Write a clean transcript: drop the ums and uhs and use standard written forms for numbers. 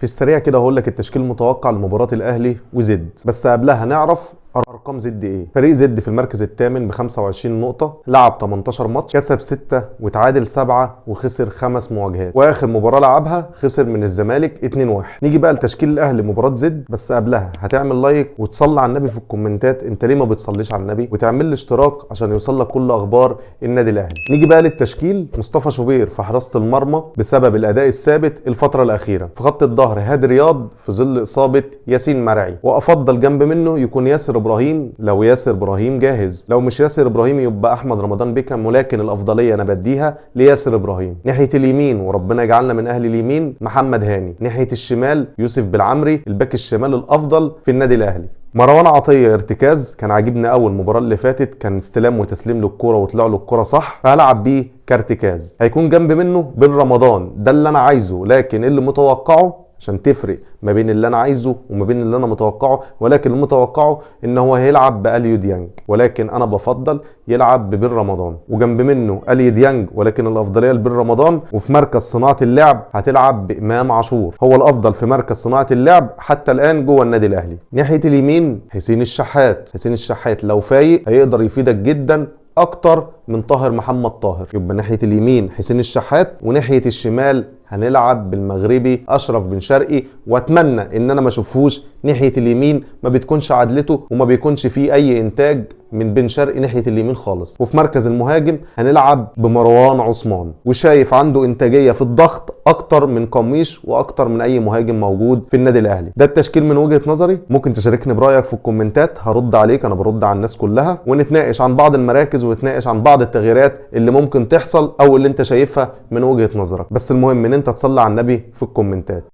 في السريع كده هقول لك التشكيل المتوقع لمباراة الاهلي وزد، بس قبلها نعرف ارقام زد ايه. فريق زد في المركز الثامن ب 25 نقطة، لعب 18 ماتش، كسب 6 وتعادل 7 وخسر 5 مواجهات، واخر مباراة لعبها خسر من الزمالك 2-1. نيجي بقى لتشكيل الاهلي مباراة زد، بس قبلها هتعمل لايك وتصلي على النبي في الكومنتات. انت ليه ما بتصليش على النبي؟ وتعمل لي اشتراك عشان يوصل لك كل اخبار النادي الاهلي. نيجي بقى للتشكيل. مصطفى شوبير في حراسة المرمى بسبب الاداء الثابت الفترة الاخيرة. في خط الظهر هادي رياض في ظل اصابة ياسين مرعي، وافضل جنب منه يكون ياسر ابراهيم لو ياسر ابراهيم جاهز. لو مش ياسر ابراهيم يبقى احمد رمضان بيكم، ولكن الافضليه انا بديها لياسر ابراهيم. ناحيه اليمين وربنا يجعلنا من اهل اليمين محمد هاني. ناحيه الشمال يوسف بالعمري الباك الشمال الافضل في النادي الاهلي. مروان عطيه ارتكاز كان عاجبني اول المباراه اللي فاتت، كان استلام وتسليم للكره وطلع له الكره صح، فهلعب بيه كارتكاز. هيكون جنب منه بن رمضان، ده اللي انا عايزه، لكن اللي متوقعه عشان تفرق ما بين اللي انا عايزه وما بين اللي انا متوقعه، ولكن المتوقعه ان هو هيلعب باليو ديانج، ولكن انا بفضل يلعب ببن رمضان، وجنب منه اليو ديانج ولكن الافضليه لبن رمضان. وفي مركز صناعه اللعب هتلعب بامام عاشور، هو الافضل في مركز صناعه اللعب حتى الان جوه النادي الاهلي. ناحيه اليمين حسين الشحات. حسين الشحات لو فايق هيقدر يفيدك جدا اكتر من طاهر محمد طاهر. يبقى ناحيه اليمين حسين الشحات، وناحيه الشمال هنلعب بالمغربي اشرف بن شرقي، واتمنى ان انا ما اشوفهوش ناحيه اليمين، ما بتكونش عدلته وما بيكونش فيه اي انتاج من بن شرقي ناحيه اليمين خالص. وفي مركز المهاجم هنلعب بمروان عثمان، وشايف عنده انتاجيه في الضغط اكتر من قميش واكتر من اي مهاجم موجود في النادي الاهلي. ده التشكيل من وجهه نظري. ممكن تشاركني برايك في الكومنتات، هرد عليك، انا برد على الناس كلها، ونتناقش عن بعض المراكز ونتناقش عن بعض التغييرات اللي ممكن تحصل او اللي انت شايفها من وجهه نظرك. بس المهم ان انت تصلي على النبي في الكومنتات.